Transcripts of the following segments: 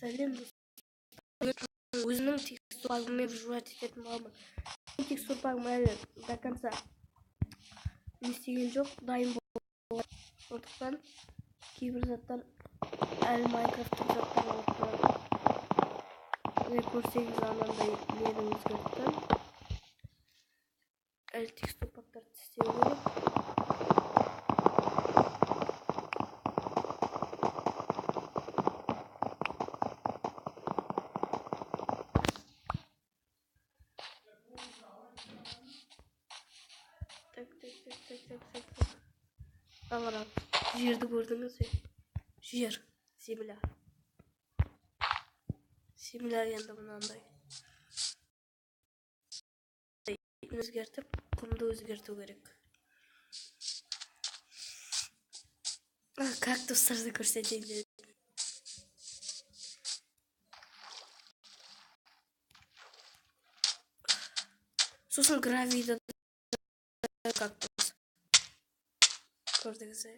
Сәлем достар. Өзінің текстур пагымен жуат ететін боламын. Текстур пагым әлі до конца не істеген жоқ, дайын болады. Сондықтан кейбір заттар әлі Майнкрафттың заттары болып тұрады. Міне көрсеңіз анандай нені өзгерттім. Әлі текстур пактарды істеу керек. Так. Аларап. Жерді көрдіңіз бе? Жер. Земля. Земля енді мынандай. Өзгертіп, құмды өзгерту керек. Кактустарды көрсетейін дедім. Сосын гравиді кактус. Көрдіңіз бе?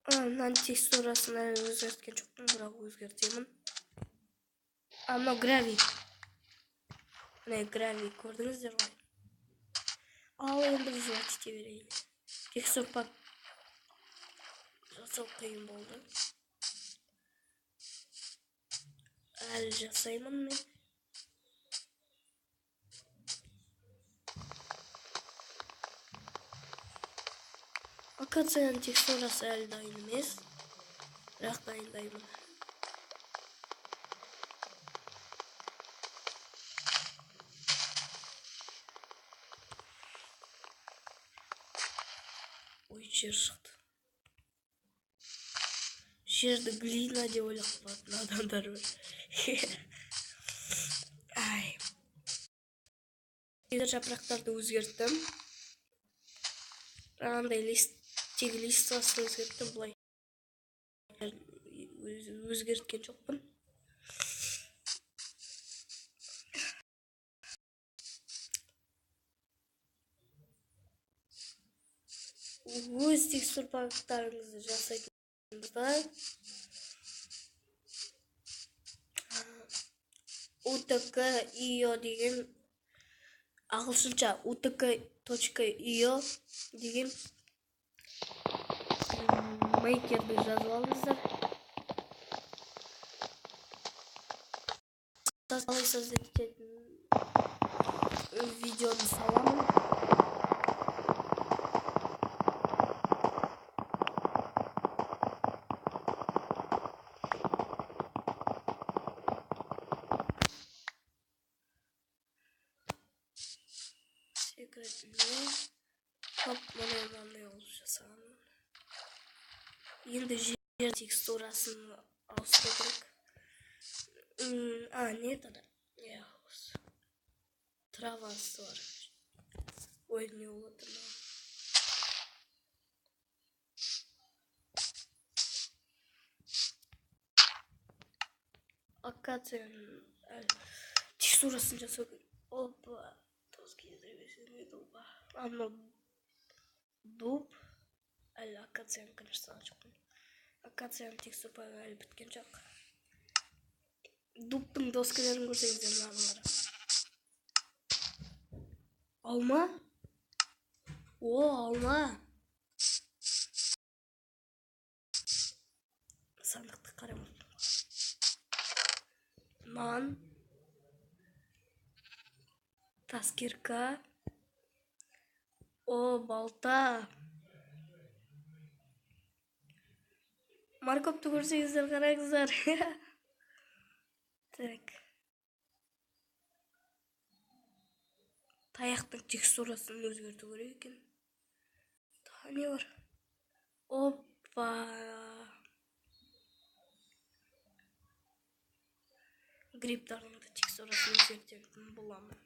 Мынаның текстурасын әлі өзгерткен жоқпын, бірақ өзгертемін. Мынау грави. Міне грави көрдіңіздер ғой. Ал енді жуат ете берейін. Текстур пак жасау қиын болды. Әлі жасаймын мен. Акацияның текстурасы әлі дайын емес, бірақ дайындаймын. Ой, жер шықты. Жерді глина деп ойлап қалатын адамдар бар. Ай. Жапырақтарды өзгерттім. Андай тегі листвасын өзгерттім, бұлай. Өзгерткен жоқпын. Өз текстур пактарыңызды жасайтыныңызда utk.io деген ағылшынша utk.io деген мейкерді жазып алыңыздар. Қалай создайтын видеоны саламын. Топ мынандай олып жасаған. Енді жер текстурасын ауыстыру керек. Не тада? Травасы бар. Ой, не болады ма? Акацияның текстурасын жасау керек. Опа. Анау дуб. Әлі акацияның конечно жоқпын. Акацияның текстур пагы әлі біткен жоқ. Дубтың доскаларын көрсеңіздер мыналар. Алма? О, алма. Сандықты қарамын. Нан. Таскирка. О, балта. Маркопты көрсеңіздер қараңыздар. Так. Таяқтың текстурасын өзгерту керек екен. Не бар? Опа. Гриптардың да текстурасын өзгертетін боламын.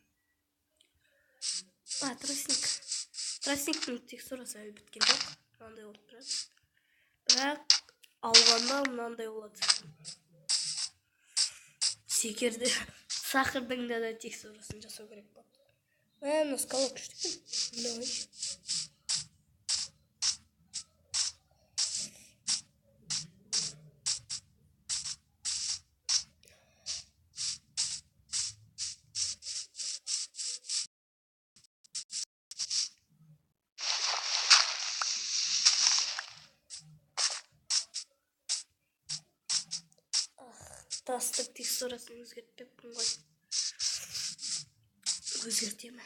Тростник. Тростниктің текстурасы әлі біткен жоқ. Мынандай болып тұрады. Бірақ алғанда мынандай болады. секерді сахардың да текстурасын жасау керек болады. Скала күшті екен. Тастық текстурасын өзгертпеппін ғой. Өзгертемін.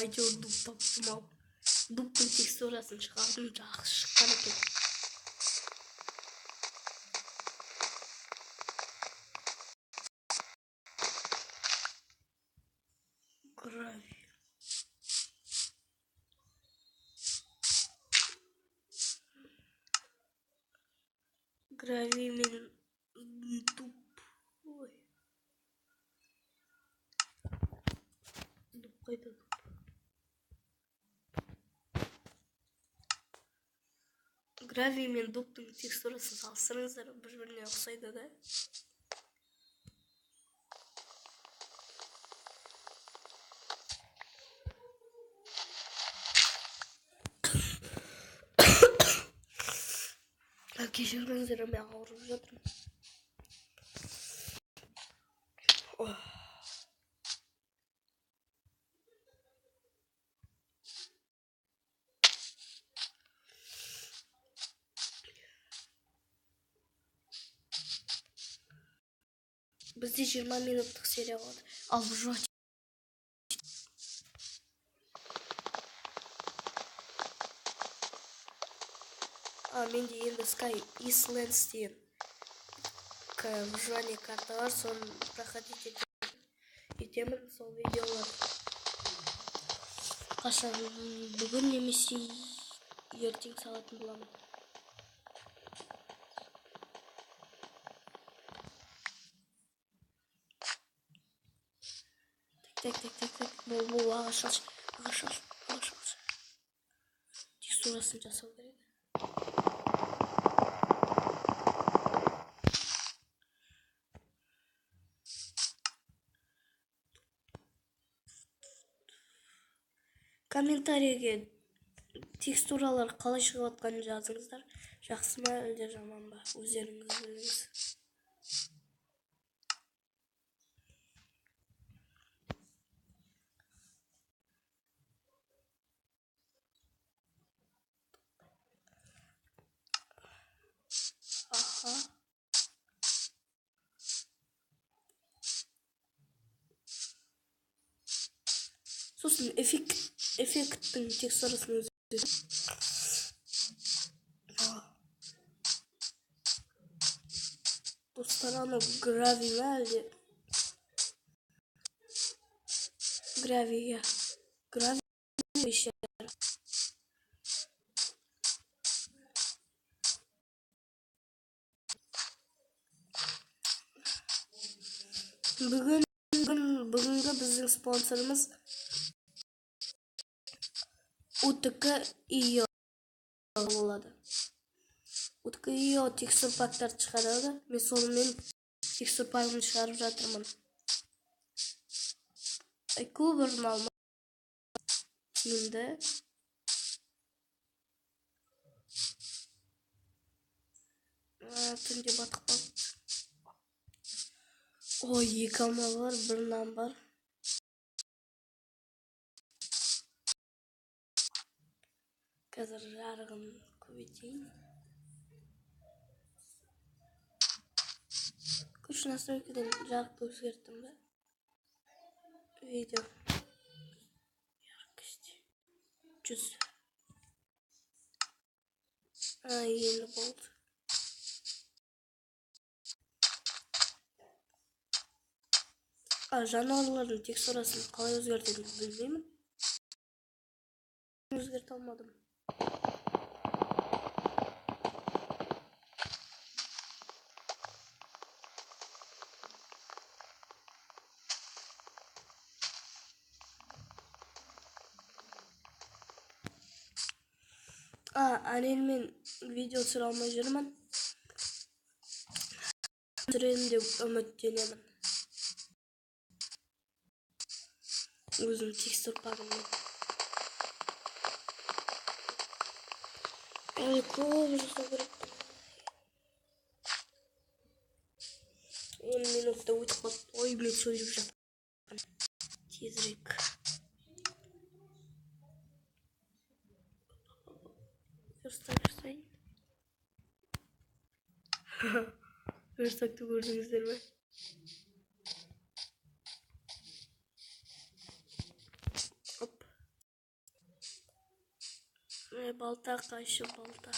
Әйтеуір дуп таптым ау. Дуптың текстурасын шығардым, жақсы шыққан екен. Гравий мен дуп. Дуп қайда дуп? Гравий мен дуптың текстурасын салыстырыңыздар, бір-біріне ұқсайды да. Кешіріңіздер, мен ауырып жатырмын. Бізде 20 минуттық серия болады. Ал жуат. Менде енді Sky Islands деген выживание карта бар, соны проходить етемін сол видеолар. Қашан бүгін немесе ертең салатын боламын. Так. Бұл ағаш алшы. Текстурасын жасау керек. Комментарийге текстуралар қалай шығып жатқанын жазыңыздар. Жақсы ма әлде жаман ба? Өздеріңіз біліңіз. Сосын эффекттің текстурасын өзгертемін. Достар, анау гравий ма әлде? Гравий еще. Бүгінгі біздің спонсорымыз UTK.io болады. UTK.io текстур пактарды шығарады. Мен сонымен текстур пагын шығарып жатырмын. Көбірін алма тиімді. Түнде батық қалды. Екі алма бар, бір нан бар. Қазір жарығын көбейтейін. Күш настройкадан жарықты өзгерттім бе? Видео. Яркость. 100. Енді болды. Жануарлардың текстурасын қалай өзгертетінімді білмеймін. Өзгерте алмадым. anelmen video sıralama жүрмін. Түсірем деп үміттенемін. Өзім текстур пагыммен. Әлі көп жасау керек. 10 минутта өтіп қалды. Ой, мен сөйлеп жатырмын. Тезірек. Жасайын. Верстакты көрдіңіздер ме? Оп. Балта қайшы балта.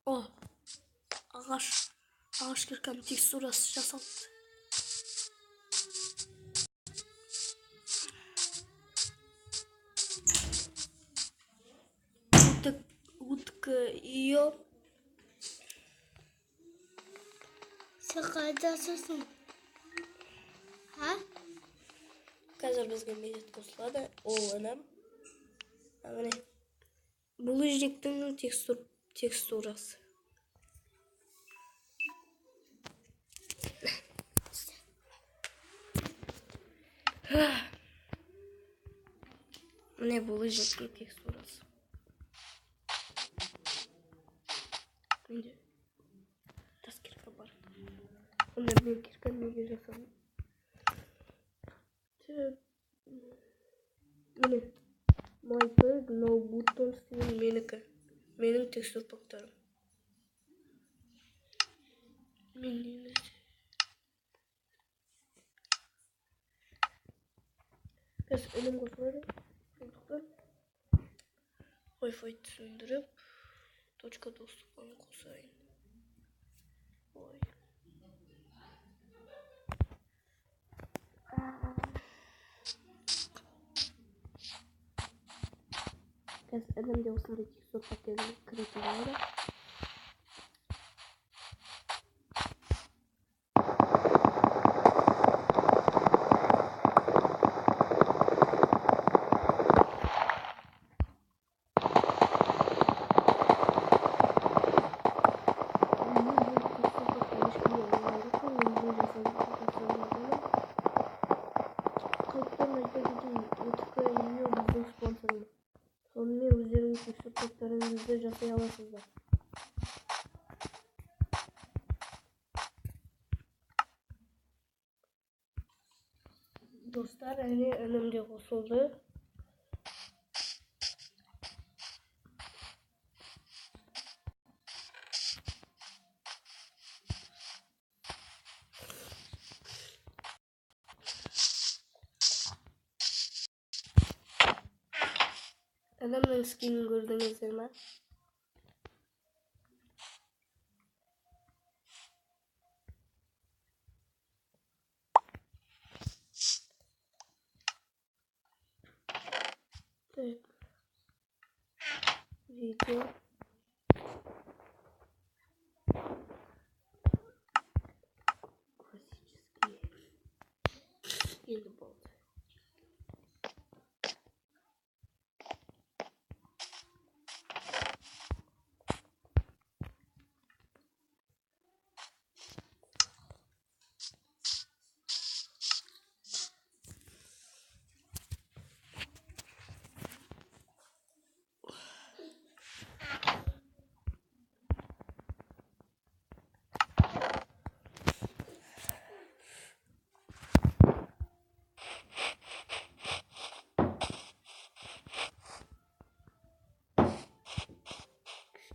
О, ағаш кіркен текстурасы жасалды. Утка ее. Сен қайдасың? Ha? Қазір бізге мезет қосылады. Ол анам. Міне. Бұл жектің текстурасы. Міне бұл жектің текстурасы. Менде тас кирка бар. Онда мен кирканы неге жасадым? Міне my bag no buttons деген менікі. Менің текстур пактарым. Мен неміз. Біз ілім қосылады. Сондықтан Wi-Fi түсіндіріп точка доступын қосайын. Ой. Қазір ілімде осындай текстур пакетін кіретін болады. Сонымен өздеріңіз текстур пактарыңызды жасай аласыздар. Достар, әне інімде қосылды. Адамның скинін көрдіңіздер ме? Так. Видео. Классический. Енді болды.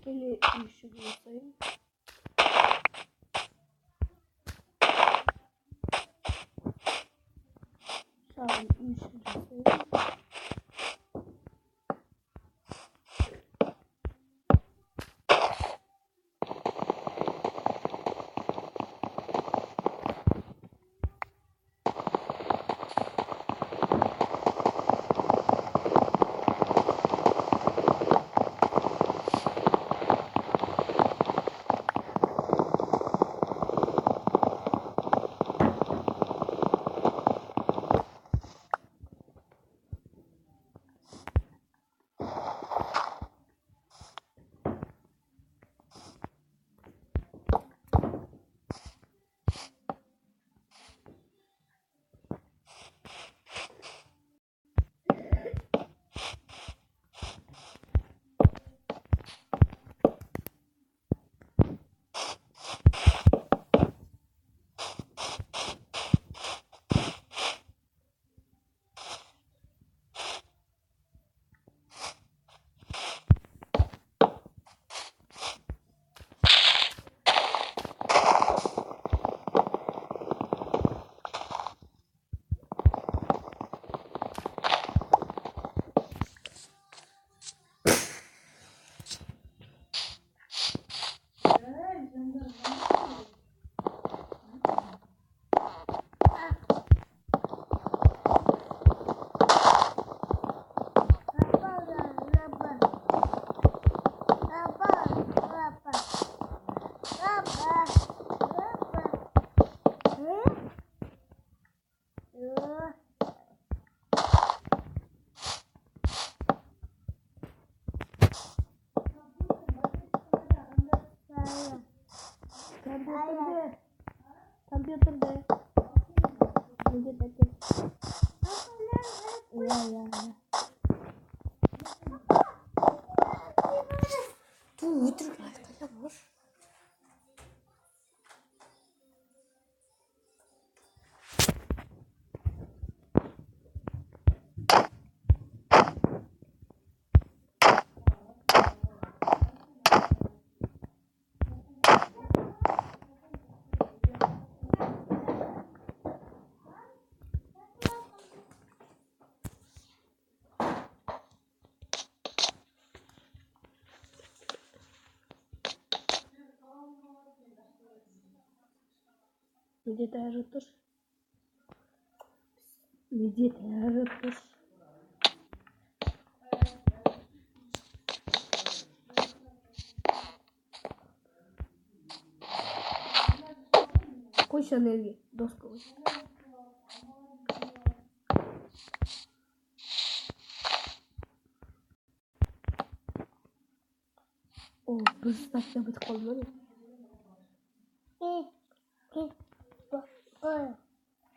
Кішкене үйшік жасайын. Компьютерде. Где-то тут. Я. Ту отырмай қайда бар? Где-то ажыттыр. Қойшы энергия, доска қой. О, бір статья бітіп қалды ма не?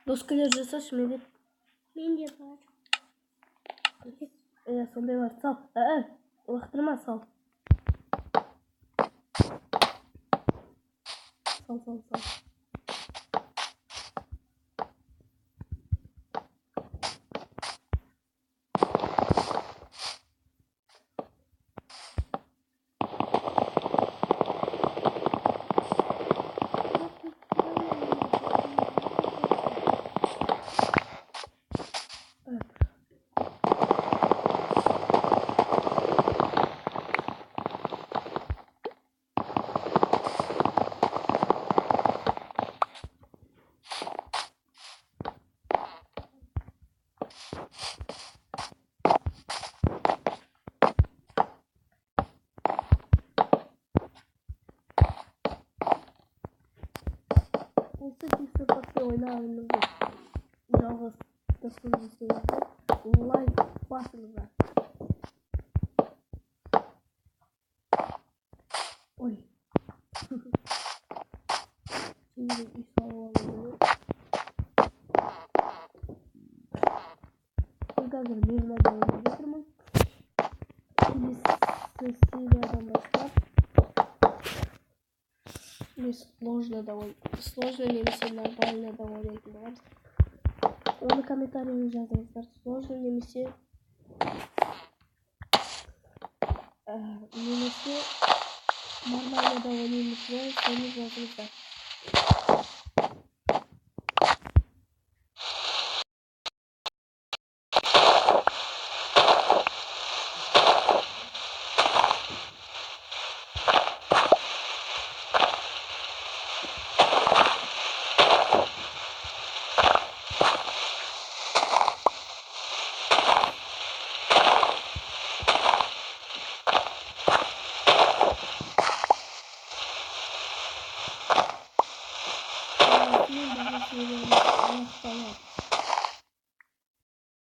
Доскалар жасашы мебет. Менде бар. Сондай бар, сал. Лақтырма, сал. Сал. Осы тексерпатты ойнағанымызды жалғыз достым десеңіздер лайк басыңыздар. Ой. Şimdi үй салып алып мен қазір мирнада ойнап жатырмын. Келесі сериядан бастап мен сложно немесе нормально да ойнайтын боламыз. Оны комментарийге жазыңыздар. Сложно немесе нормально да ойнаймыз ба, соны жазыңыздар.